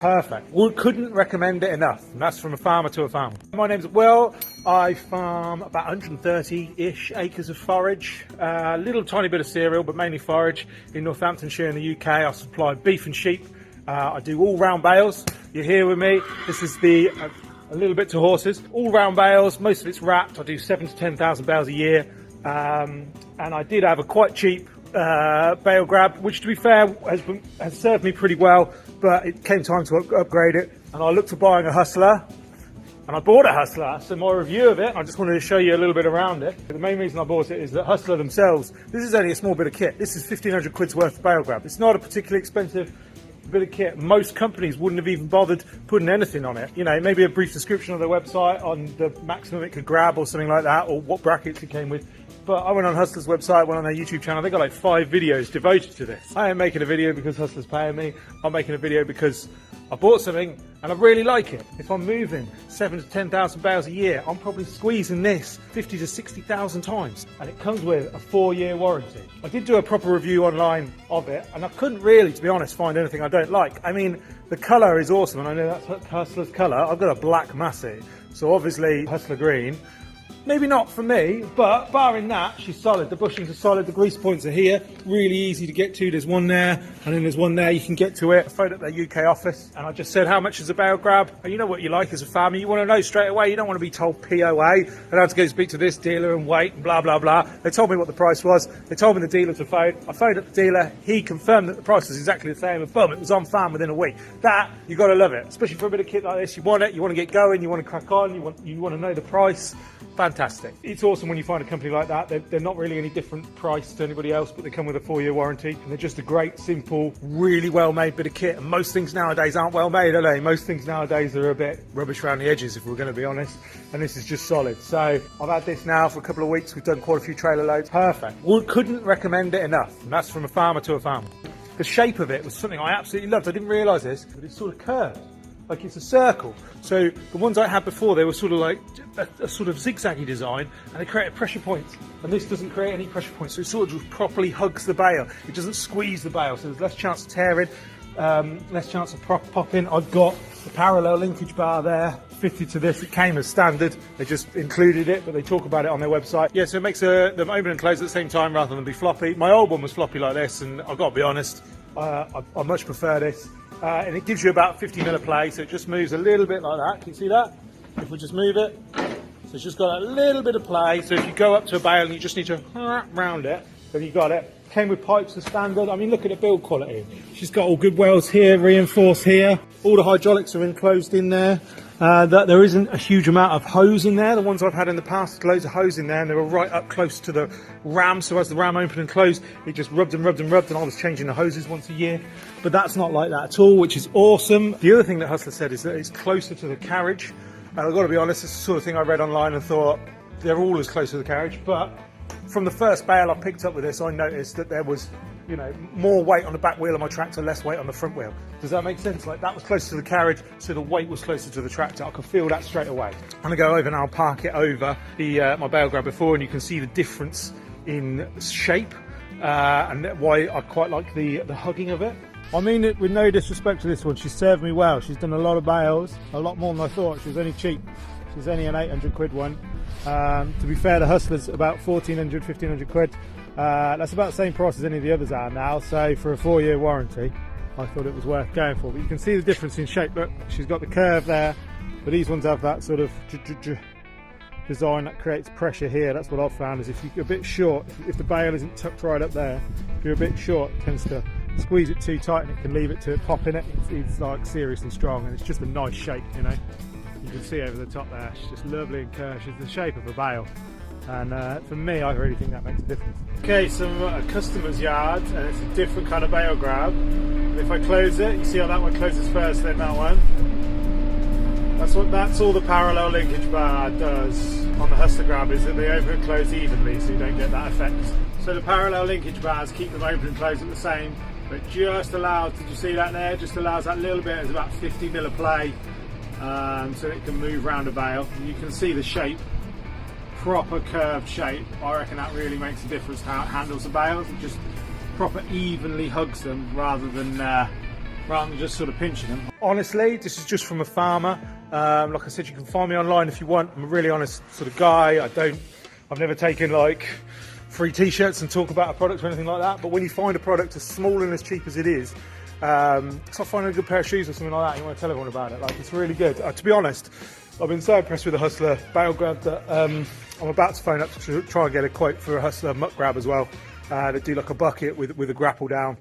Perfect. Couldn't recommend it enough. And that's from a farmer to a farmer. My name's Will. I farm about 130-ish acres of forage, a little tiny bit of cereal, but mainly forage in Northamptonshire in the UK. I supply beef and sheep. I do all-round bales. You're here with me. This is a little bit to horses. All-round bales. Most of it's wrapped. I do 7,000 to 10,000 bales a year. And I did have a quite cheap bale grab, which to be fair has served me pretty well, but it came time to upgrade it, and I looked at buying a Hustler, and I bought a Hustler. So my review of it, I just wanted to show you a little bit around it. The main reason I bought it is that Hustler themselves, this is only a small bit of kit. This is 1,500 quid's worth of bale grab. It's not a particularly expensive bit of kit. Most companies wouldn't have even bothered putting anything on it. You know, maybe a brief description of their website on the maximum it could grab or something like that, or what brackets it came with. But I went on Hustler's website, went on their YouTube channel, they got like 5 videos devoted to this. I ain't making a video because Hustler's paying me. I'm making a video because I bought something and I really like it. If I'm moving 7,000 to 10,000 bales a year, I'm probably squeezing this 50 to 60,000 times. And it comes with a 4-year warranty. I did do a proper review online of it, and I couldn't really, to be honest, find anything I don't like. I mean, the colour is awesome, and I know that's Hustler's colour. I've got a black Massey, so obviously Hustler green. Maybe not for me, but barring that, she's solid. The bushings are solid, the grease points are here, really easy to get to. There's one there, and then there's one there, you can get to it. I phoned up their UK office, and I just said, how much is a bale grab? And you know what you like as a farmer, you want to know straight away. You don't want to be told POA, and I had to go speak to this dealer and wait, and blah, blah, blah. They told me what the price was. They told me the dealer to phone. I phoned up the dealer, he confirmed that the price was exactly the same, and boom, it was on farm within a week. That, you got to love it, especially for a bit of kit like this. You want it, you want to get going, you want to crack on, you want to know the price. Fantastic. It's awesome when you find a company like that. They're not really any different price to anybody else, but they come with a 4-year warranty, and they're just a great, simple, really well-made bit of kit. And most things nowadays aren't well-made, are they? Most things nowadays are a bit rubbish around the edges, if we're going to be honest. And this is just solid. So I've had this now for a couple of weeks. We've done quite a few trailer loads. Perfect. Couldn't recommend it enough. And that's from a farmer to a farmer. The shape of it was something I absolutely loved. I didn't realise this, but it's sort of curved. Like it's a circle. So the ones I had before, they were sort of like a sort of zigzaggy design, and they created pressure points. And this doesn't create any pressure points, so it sort of just properly hugs the bale. It doesn't squeeze the bale, so there's less chance of tearing, less chance of popping. I've got the parallel linkage bar there fitted to this. It came as standard. They just included it, but they talk about it on their website. Yeah, so it makes them open and close at the same time rather than be floppy. My old one was floppy like this, and I've got to be honest, I much prefer this. And it gives you about 50 mil of play, so it just moves a little bit like that. Can you see that? If we just move it, so it's just got a little bit of play. So if you go up to a bale and you just need to round it, then you got it. Came with pipes as standard. I mean, look at the build quality. She's got all good welds here, reinforced here. All the hydraulics are enclosed in there. There isn't a huge amount of hose in there. The ones I've had in the past, loads of hose in there, and they were right up close to the ram. So as the ram opened and closed, it just rubbed and rubbed and rubbed, and I was changing the hoses once a year. But that's not like that at all, which is awesome. The other thing that Hustler said is that it's closer to the carriage. And I've got to be honest, it's the sort of thing I read online and thought they're all as close to the carriage. But from the first bale I picked up with this, I noticed that there was, you know, more weight on the back wheel of my tractor, less weight on the front wheel. Does that make sense? Like that was closer to the carriage, so the weight was closer to the tractor. I could feel that straight away. I'm gonna go over now and park it over my bale grab before, and you can see the difference in shape and why I quite like the hugging of it. I mean it with no disrespect to this one, she's served me well. She's done a lot of bales, a lot more than I thought. She was only cheap. She's only an 800 quid one. To be fair, the Hustler's about 1,400, 1,500 quid. That's about the same price as any of the others are now, so for a 4-year warranty I thought it was worth going for. But you can see the difference in shape. Look, she's got the curve there, but these ones have that sort of design that creates pressure here. That's what I've found, is if you're a bit short, if the bale isn't tucked right up there, if you're a bit short, it tends to squeeze it too tight and it can leave it to pop in it. It's like seriously strong, and it's just a nice shape, you know. You can see over the top there, she's just lovely and curved. She's the shape of a bale, and for me, I really think that makes a difference. Okay, so I'm at a customer's yard, and it's a different kind of bale grab. And if I close it, you see how that one closes first, then that one. That's all the parallel linkage bar does on the Hustler grab, is that they open and close evenly, so you don't get that effect. So the parallel linkage bars keep them open and closed at the same, but just allows, did you see that there? Just allows that little bit, it's about 50 mil of play, so it can move round a bale. And you can see the shape, proper curved shape. I reckon that really makes a difference to how it handles the bales. It just proper evenly hugs them rather than rather than just sort of pinching them. Honestly, this is just from a farmer. Like I said, you can find me online if you want. I'm a really honest sort of guy. I've never taken like free t-shirts and talk about a product or anything like that. But when you find a product as small and as cheap as it is, it's like finding a good pair of shoes or something like that. You want to tell everyone about it. Like, it's really good. To be honest, I've been so impressed with the Hustler Bail Grab that I'm about to phone up to try and get a quote for a Hustler Muck Grab as well. They do like a bucket with a grapple down.